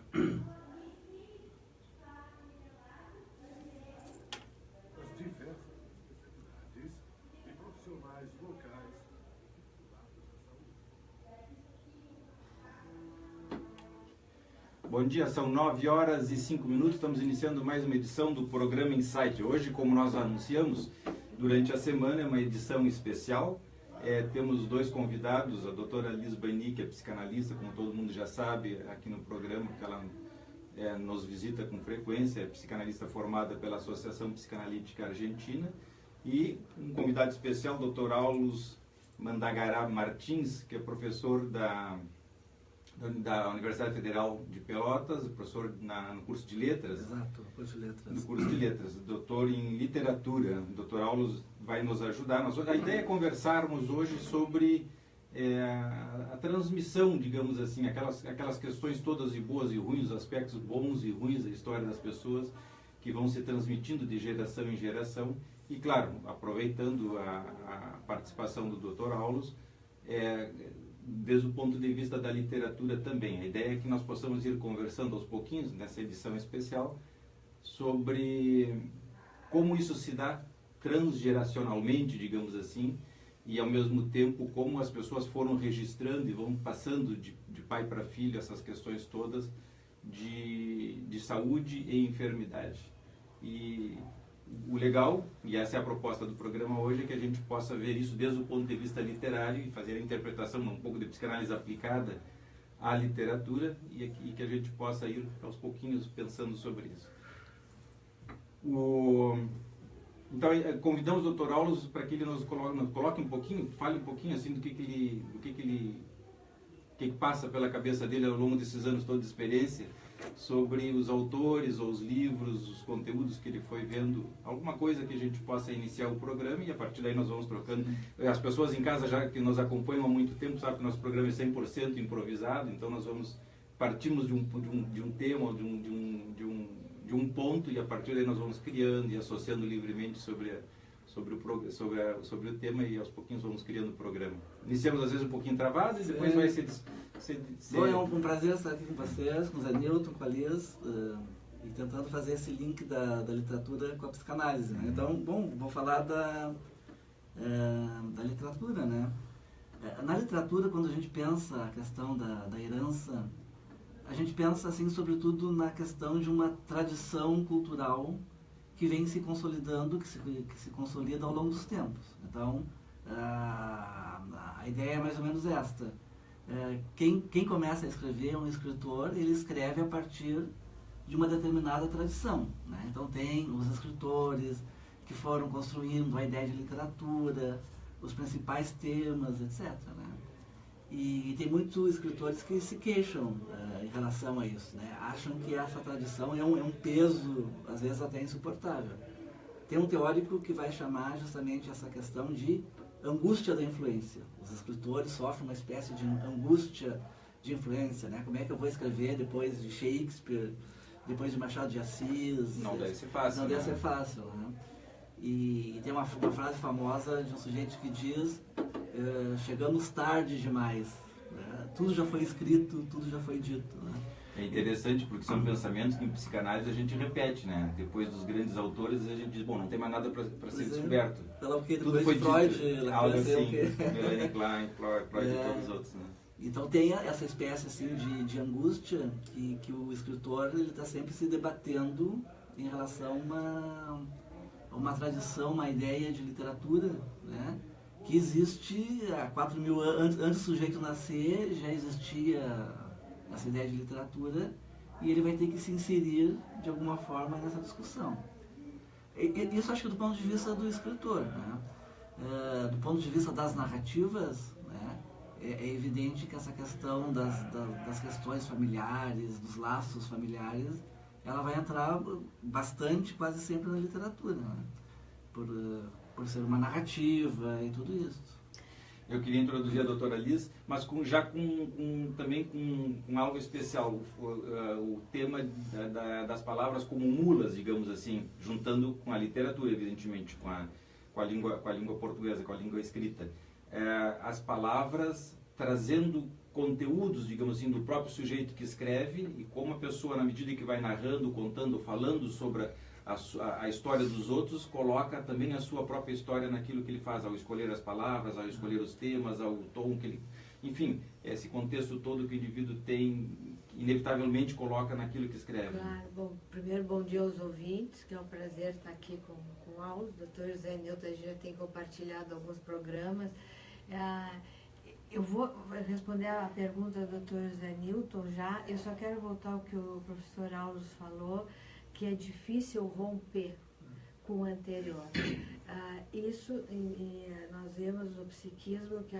As diversas especialidades e profissionais locais vinculados à saúde. Bom dia, são 9h05, estamos iniciando mais uma edição do programa Insight. Hoje, como nós anunciamos, durante a semana é uma edição especial. Temos dois convidados, a doutora Liz Bani, que é psicanalista, como todo mundo já sabe, aqui no programa, que ela nos visita com frequência, é psicanalista formada pela Associação Psicanalítica Argentina, e um convidado especial, o doutor Aulus Mandagará Martins, que é professor da Universidade Federal de Pelotas, professor no curso de Letras. Exato, curso de Letras. No curso de Letras, doutor em Literatura. O doutor Aulus vai nos ajudar. A ideia é conversarmos hoje sobre a transmissão, digamos assim, aquelas questões todas de boas e ruins, os aspectos bons e ruins da história das pessoas que vão se transmitindo de geração em geração. E, claro, aproveitando a participação do doutor Aulus, desde o ponto de vista da literatura também. A ideia é que nós possamos ir conversando aos pouquinhos, nessa edição especial, sobre como isso se dá transgeracionalmente, digamos assim, e ao mesmo tempo como as pessoas foram registrando e vão passando de pai para filho essas questões todas de saúde e enfermidade. E o legal, e essa é a proposta do programa hoje, é que a gente possa ver isso desde o ponto de vista literário e fazer a interpretação, um pouco de psicanálise aplicada à literatura, e que a gente possa ir aos pouquinhos pensando sobre isso. Então, convidamos o Dr. Aulus para que ele nos coloque um pouquinho, fale um pouquinho assim do que passa pela cabeça dele ao longo desses anos todos de experiência, sobre os autores ou os livros, os conteúdos que ele foi vendo, alguma coisa que a gente possa iniciar o programa, e a partir daí nós vamos trocando. As pessoas em casa já que nos acompanham há muito tempo sabem que o nosso programa é 100% improvisado, então nós partimos de um tema, de um ponto, e a partir daí nós vamos criando e associando livremente sobre o tema, e aos pouquinhos vamos criando o programa. Iniciamos às vezes um pouquinho travado e depois vai ser... Bom, é um prazer estar aqui com vocês, com o Zé Newton, com a Liz, e tentando fazer esse link da literatura com a psicanálise, né? Então, bom, vou falar da literatura, né? Na literatura, quando a gente pensa a questão da herança, a gente pensa, assim, sobretudo na questão de uma tradição cultural que vem se consolidando, que se consolida ao longo dos tempos. Então, a ideia é mais ou menos esta. Quem começa a escrever, um escritor, ele escreve a partir de uma determinada tradição, né? Então tem os escritores que foram construindo a ideia de literatura, os principais temas, etc., né? E tem muitos escritores que se queixam em relação a isso, né? Acham que essa tradição é um peso, às vezes até insuportável. Tem um teórico que vai chamar justamente essa questão de angústia da influência. Os escritores sofrem uma espécie de angústia de influência, né? Como é que eu vou escrever depois de Shakespeare, depois de Machado de Assis? Não deve ser fácil. Não deve ser fácil, né? E tem uma frase famosa de um sujeito que diz: chegamos tarde demais, né? Tudo já foi escrito, tudo já foi dito, né? É interessante porque são pensamentos que em psicanálise a gente repete, né? Depois dos grandes autores a gente diz, bom, não tem mais nada para ser descoberto. Tudo foi Freud, dito, algo assim, Melanie Klein, Freud e todos os outros, né? Então tem essa espécie assim de angústia que o escritor está sempre se debatendo em relação a uma tradição, uma ideia de literatura, né? Que existe há 4.000 anos, antes do sujeito nascer, já existia essa ideia de literatura, e ele vai ter que se inserir de alguma forma nessa discussão. Isso acho que do ponto de vista do escritor, né? Do ponto de vista das narrativas, né? É evidente que essa questão das questões familiares, dos laços familiares, ela vai entrar bastante, quase sempre na literatura, né? Por ser uma narrativa e tudo isso. Eu queria introduzir a doutora Liz, mas também com algo especial, o tema das palavras como mulas, digamos assim, juntando com a literatura, evidentemente, com a língua portuguesa, com a língua escrita. As palavras trazendo conteúdos, digamos assim, do próprio sujeito que escreve, e como a pessoa, na medida que vai narrando, contando, falando sobre a história dos outros, coloca também a sua própria história naquilo que ele faz, ao escolher as palavras, ao escolher os temas, ao tom que ele... Enfim, esse contexto todo que o indivíduo tem, inevitavelmente coloca naquilo que escreve. Claro. Bom, primeiro, bom dia aos ouvintes, que é um prazer estar aqui com o Aulos. O Dr. José Nilton já tem compartilhado alguns programas. Eu vou responder a pergunta do Dr. José Nilton já. Eu só quero voltar ao que o professor Aulos falou, que é difícil romper com o anterior. Nós vemos no psiquismo que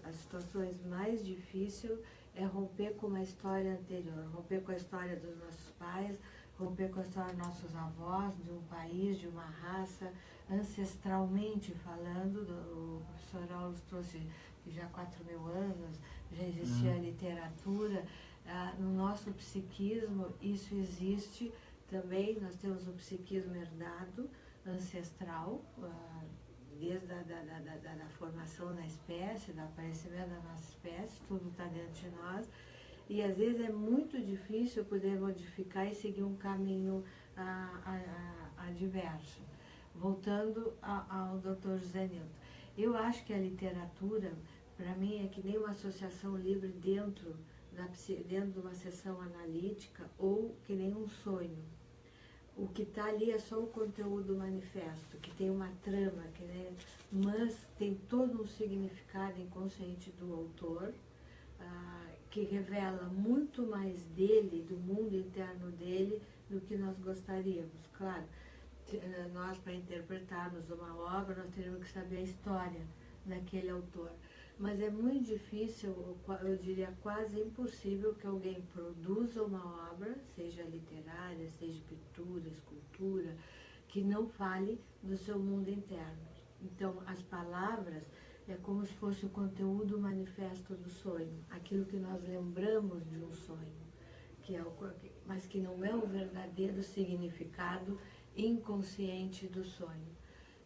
as situações mais difíceis é romper com uma história anterior, romper com a história dos nossos pais, romper com a história dos nossos avós, de um país, de uma raça, ancestralmente falando. O professor Aulos trouxe que já há 4.000 anos já existia literatura. No nosso psiquismo isso existe também. Nós temos o psiquismo herdado, ancestral, desde a formação da espécie, do aparecimento da nossa espécie, tudo está dentro de nós. E às vezes é muito difícil poder modificar e seguir um caminho adverso. Voltando ao Dr. José Nilton. Eu acho que a literatura, para mim, é que nem uma associação livre dentro de uma sessão analítica, ou que nem um sonho. O que está ali é só o conteúdo manifesto, que tem uma trama, mas tem todo um significado inconsciente do autor, que revela muito mais dele, do mundo interno dele, do que nós gostaríamos. Claro, nós, para interpretarmos uma obra, nós teríamos que saber a história daquele autor. Mas é muito difícil, eu diria quase impossível, que alguém produza uma obra, seja literária, seja pintura, escultura, que não fale do seu mundo interno. Então, as palavras é como se fosse o conteúdo manifesto do sonho, aquilo que nós lembramos de um sonho, mas que não é o verdadeiro significado inconsciente do sonho.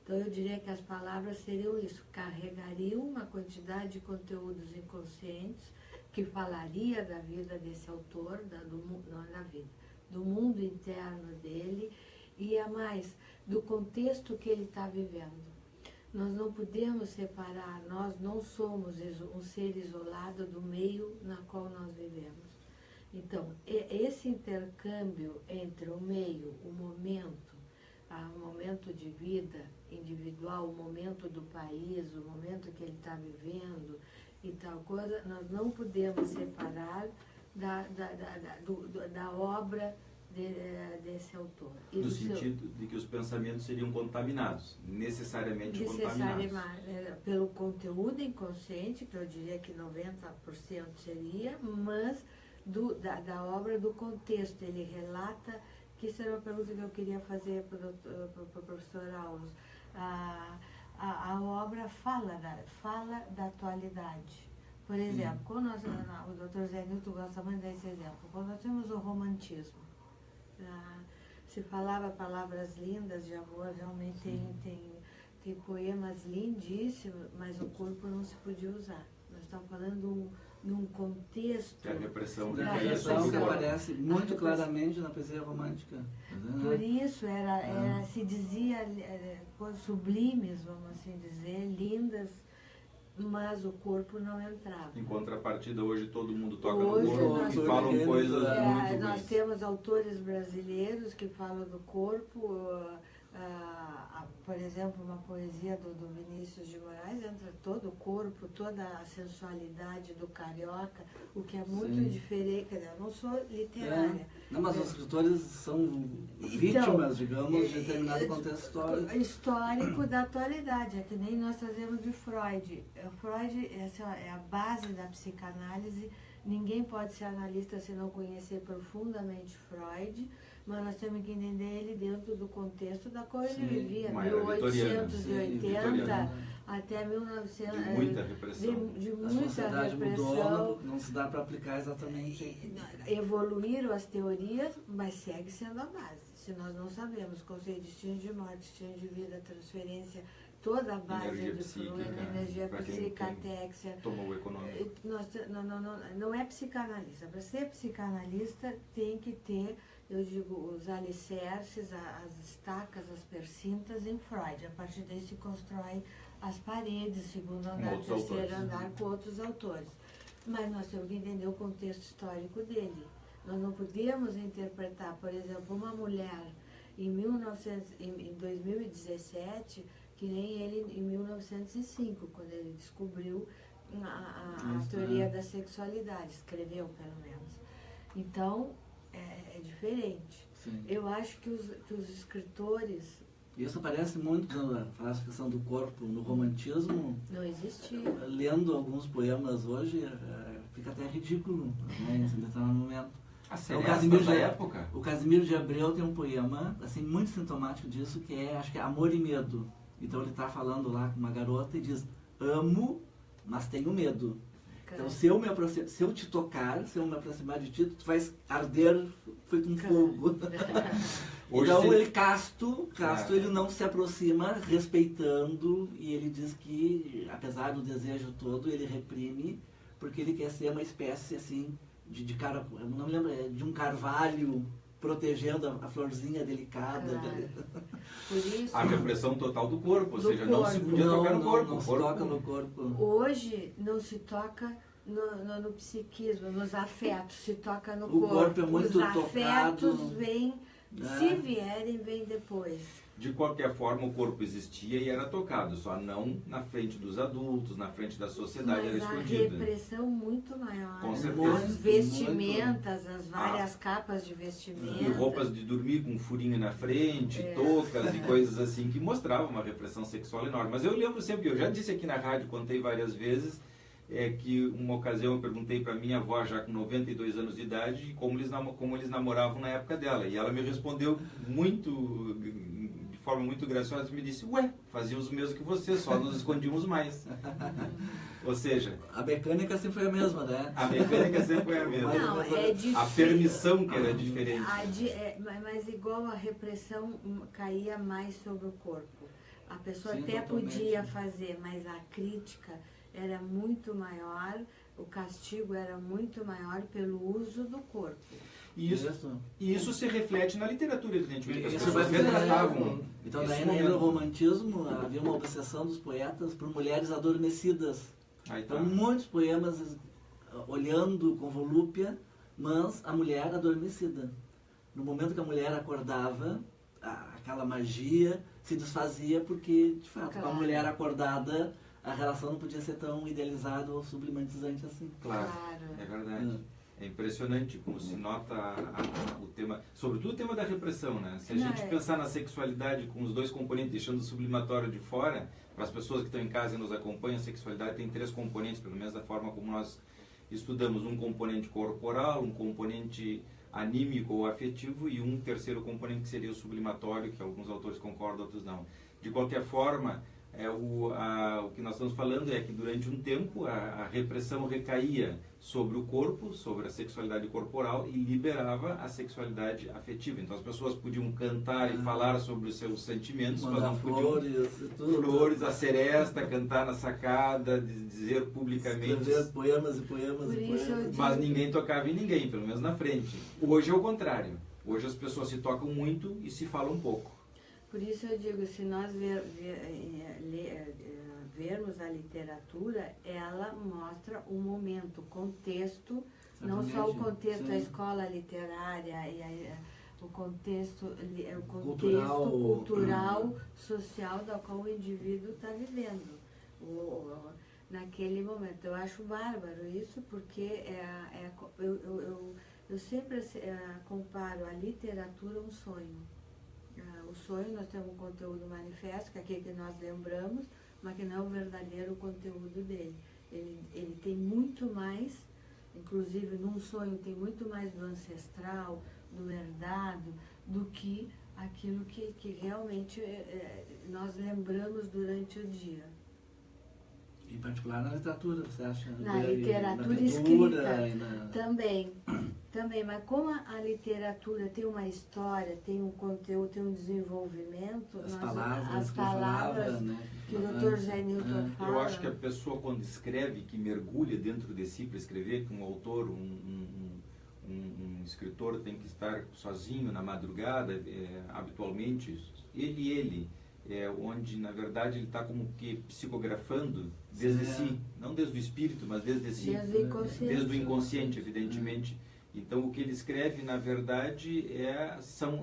Então, eu diria que as palavras seriam isso, carregariam uma quantidade de conteúdos inconscientes que falaria da vida desse autor, do mundo interno dele, e a mais, do contexto que ele está vivendo. Nós não podemos separar, nós não somos um ser isolado do meio na qual nós vivemos. Então, esse intercâmbio entre o meio, o momento de vida individual, o momento do país, o momento que ele está vivendo e tal coisa, nós não podemos separar da obra desse autor. No sentido de que os pensamentos seriam contaminados, necessariamente contaminados. Pelo conteúdo inconsciente, que eu diria que 90% seria, mas da obra, do contexto. Ele relata, que isso era uma pergunta que eu queria fazer para o professor Aulos. A obra fala da atualidade. Por exemplo, quando o Dr. Zé Nilton gosta muito desse exemplo, quando nós temos o romantismo, se falava palavras lindas de amor, realmente tem poemas lindíssimos, mas o corpo não se podia usar. Nós estamos falando de um contexto... Que a repressão que aparece muito claramente na poesia romântica. Por isso, se dizia coisas sublimes, vamos assim dizer, lindas, mas o corpo não entrava. Em contrapartida, hoje todo mundo toca hoje no corpo e falam coisas muito nós temos autores brasileiros que falam do corpo. Por exemplo, uma poesia do Vinícius de Moraes, entra todo o corpo, toda a sensualidade do carioca, o que é muito diferente. Quer dizer, eu não sou literária. Não, mas os escritores são vítimas, digamos, de determinado contexto histórico. Histórico da atualidade, é que nem nós trazemos de Freud. Freud, essa é a base da psicanálise. Ninguém pode ser analista se não conhecer profundamente Freud, mas nós temos que entender ele dentro do contexto da qual ele vivia, 1880 até 1900. De muita repressão. De a muita sociedade repressão. Mudou, não se dá para aplicar exatamente. Evoluíram as teorias, mas segue sendo a base. Se nós não sabemos qual seria destino de morte, destino de vida, transferência, toda a base Energia de psíquica, energia pra quem psíquica, tem atéxia. Tomou o econômico. Não é psicanalista. Para ser psicanalista tem que ter, eu digo, os alicerces, as estacas, as persintas em Freud. A partir daí se constrói as paredes, segundo andar, outros terceiro autores. andar, com outros autores. Mas nós temos que entender o contexto histórico dele. Nós não podemos interpretar, por exemplo, uma mulher em 2017, que nem ele em 1905, quando ele descobriu a teoria da sexualidade, escreveu pelo menos. Então, é diferente. Sim. Eu acho que os escritores Isso aparece muito quando fala a questão do corpo no romantismo. não existiam. Lendo alguns poemas hoje, fica até ridículo, né, em determinado momento. A O Casimiro da época? O Casimiro de Abreu tem um poema, assim, muito sintomático disso, que acho que é Amor e Medo. Então ele está falando lá com uma garota e diz, amo, mas tenho medo. Então se eu te tocar, se eu me aproximar de ti, tu vais arder feito um fogo. Hoje Então sim. ele casto ele não se aproxima respeitando, e ele diz que, apesar do desejo todo, ele reprime, porque ele quer ser uma espécie assim, eu não me lembro, de um carvalho protegendo a florzinha delicada. Claro. Por isso, A repressão total do corpo, ou Do seja, não se corpo. podia tocar no corpo. Não O se corpo- toca no corpo. hoje não se toca no psiquismo, nos afetos, se toca no O corpo é muito Os afetos tocado. vêm, se vierem, vêm depois. De qualquer forma, o corpo existia e era tocado, só não na frente dos adultos, na frente da sociedade, era Mas a escondido. repressão muito maior. Com certeza. As vestimentas, as várias capas de E vestimenta. roupas de dormir com um furinho na frente, toucas e coisas assim, que mostravam uma repressão sexual enorme. Mas eu lembro sempre, eu já disse aqui na rádio, contei várias vezes, que uma ocasião eu perguntei para minha avó, já com 92 anos de idade, como eles namoravam na época dela. E ela me respondeu de forma muito graciosa, me disse, ué, fazíamos o mesmo que você, só nos escondíamos mais. Ou seja, A mecânica sempre foi a mesma, né? a mecânica sempre foi a mesma. Não, é difícil. A permissão que era diferente. Mas igual a repressão caía mais sobre o corpo. A pessoa Sim, até totalmente. podia fazer, mas a crítica era muito maior, o castigo era muito maior pelo uso do corpo. E isso se reflete na literatura, evidentemente. que As Isso pessoas vai retratavam Então, esse daí momento. no romantismo havia uma obsessão dos poetas por mulheres adormecidas. Aí tá. Então, muitos poemas olhando com volúpia, mas a mulher adormecida. No momento que a mulher acordava, aquela magia se desfazia, porque, de fato, com a Claro. mulher acordada, a relação não podia ser tão idealizada ou sublimantizante assim. Claro, Claro. é verdade. É impressionante como se nota o tema, sobretudo o tema da repressão, né? Se a Não, gente pensar na sexualidade com os dois componentes, deixando o sublimatório de fora, para as pessoas que estão em casa e nos acompanham, a sexualidade tem 3 componentes, pelo menos da forma como nós estudamos: um componente corporal, um componente anímico ou afetivo e um terceiro componente que seria o sublimatório, que alguns autores concordam, outros não. De qualquer forma, o que nós estamos falando é que durante um tempo a repressão recaía sobre o corpo, sobre a sexualidade corporal, e liberava a sexualidade afetiva. Então as pessoas podiam cantar e falar sobre os seus sentimentos, mas Mandar não podiam flores e tudo. flores, a seresta, cantar na sacada, dizer publicamente. Escrever poemas e poemas Por e isso eu poemas. digo- Mas ninguém tocava em ninguém, pelo menos na frente. Hoje é o contrário. Hoje as pessoas se tocam muito e se falam um pouco. Por isso eu digo, se nós vermos a literatura, ela mostra o momento, o contexto, não só o Exatamente, contexto da sim. escola literária, o contexto Cultural. cultural, social, da qual o indivíduo está vivendo naquele momento. Eu acho bárbaro isso, porque eu sempre comparo a literatura a um sonho. O sonho, nós temos um conteúdo manifesto, que é aquele que nós lembramos, mas que não é o verdadeiro conteúdo dele. Ele tem muito mais, inclusive num sonho tem muito mais do ancestral, do herdado, do que aquilo que realmente nós lembramos durante o dia. Em particular na literatura, você acha? Na E literatura pintura, escrita e na... também. Também, mas como a literatura tem uma história, tem um conteúdo, tem um desenvolvimento, As nós- palavras as que falava, palavras né? que o Dr. José Newton fala. Eu acho que a pessoa, quando escreve, que mergulha dentro de si para escrever, que um autor, um escritor tem que estar sozinho na madrugada, habitualmente, ele, onde, na verdade, ele está como que psicografando desde si, não desde o espírito, mas desde si, Desde o inconsciente. desde o inconsciente, evidentemente. Então, o que ele escreve, na verdade,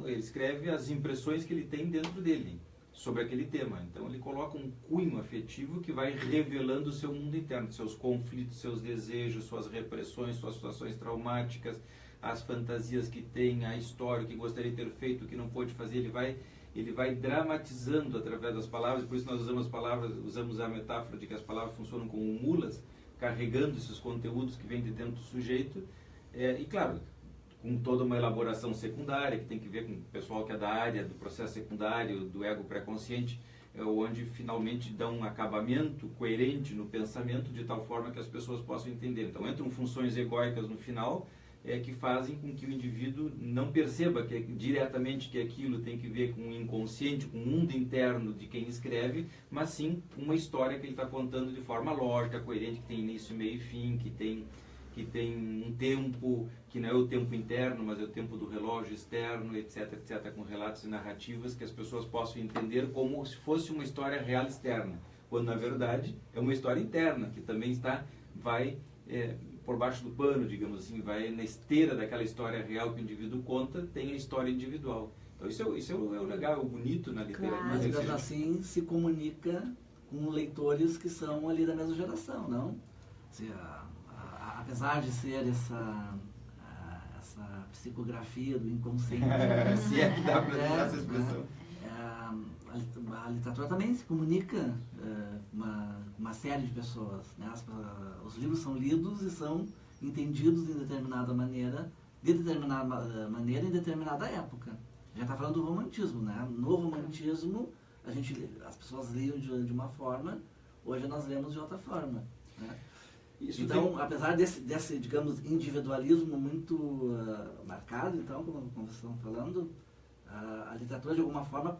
ele escreve as impressões que ele tem dentro dele sobre aquele tema. Então, ele coloca um cunho afetivo que vai revelando o seu mundo interno, seus conflitos, seus desejos, suas repressões, suas situações traumáticas, as fantasias que tem, a história, o que gostaria de ter feito, o que não pôde fazer. Ele vai dramatizando através das palavras. Por isso nós usamos a metáfora de que as palavras funcionam como mulas, carregando esses conteúdos que vêm de dentro do sujeito. E claro, com toda uma elaboração secundária, que tem que ver com o pessoal que é da área do processo secundário, do ego pré-consciente, onde finalmente dão um acabamento coerente no pensamento, de tal forma que as pessoas possam entender. Então entram funções egóicas no final, que fazem com que o indivíduo não perceba diretamente que aquilo tem que ver com o inconsciente, com o mundo interno de quem escreve, mas sim uma história que ele está contando de forma lógica, coerente, que tem início, meio e fim, que tem um tempo que não é o tempo interno, mas é o tempo do relógio externo, etc, etc, com relatos e narrativas que as pessoas possam entender como se fosse uma história real externa, quando na verdade é uma história interna, que também vai por baixo do pano, digamos assim, vai na esteira daquela história real que o indivíduo conta, tem a história individual. Então isso é o legal, o bonito na literatura. Mas ainda assim se comunica com leitores que são ali da mesma geração, não? Apesar de ser essa psicografia do inconsciente, se é que dá para usar essa expressão. A literatura também se comunica uma série de pessoas, né? Os livros são lidos e são entendidos de determinada maneira, em determinada época. Já está falando do romantismo, né? No romantismo, as pessoas liam de uma forma, hoje nós lemos de outra forma, né? Então, apesar desse, digamos, individualismo muito marcado, então, como vocês estão falando, a literatura, de alguma forma,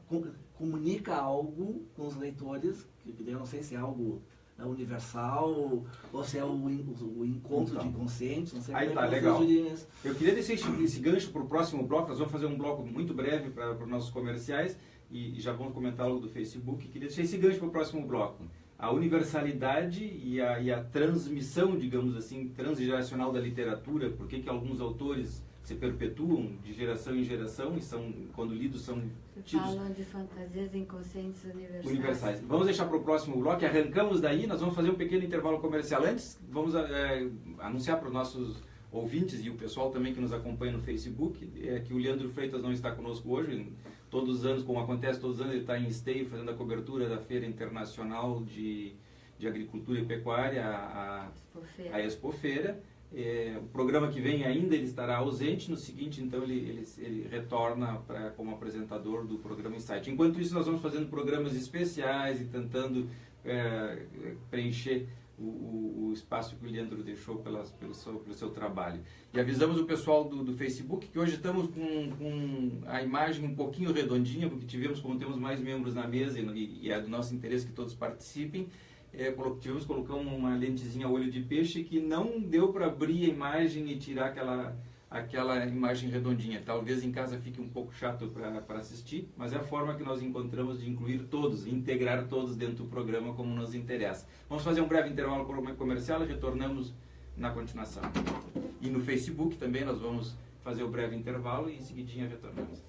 comunica algo com os leitores, que eu não sei se é algo universal, ou se é o encontro de inconscientes, não sei como é que legal. vocês diriam isso. Eu queria deixar esse gancho para o próximo bloco. Nós vamos fazer um bloco muito breve para os nossos comerciais, e já vamos comentar logo do Facebook. Queria deixar esse gancho para o próximo bloco. A universalidade e a transmissão, digamos assim, transgeracional da literatura, por que alguns autores se perpetuam de geração em geração e quando lidos, são tidos... Falam de fantasias inconscientes universais. Vamos deixar para o próximo bloco, arrancamos daí, nós vamos fazer um pequeno intervalo comercial. Antes, vamos anunciar para os nossos ouvintes e o pessoal também que nos acompanha no Facebook, que o Leandro Freitas não está conosco hoje. Todos os anos, como acontece todos os anos, ele está em Esteio fazendo a cobertura da Feira Internacional de Agricultura e Pecuária, a Expofeira. O programa que vem ainda ele estará ausente, no seguinte, então, ele retorna como apresentador do programa Insight. Enquanto isso, nós vamos fazendo programas especiais e tentando preencher o espaço que o Leandro deixou pelo seu trabalho. E avisamos o pessoal do Facebook que hoje estamos com a imagem um pouquinho redondinha, porque como temos mais membros na mesa e é do nosso interesse que todos participem, tivemos que colocar uma lentezinha olho de peixe que não deu para abrir a imagem e tirar aquela imagem redondinha. Talvez em casa fique um pouco chato para assistir, mas é a forma que nós encontramos de incluir todos, integrar todos dentro do programa como nos interessa. Vamos fazer um breve intervalo comercial e retornamos na continuação. E no Facebook também nós vamos fazer o breve intervalo e em seguidinha retornamos.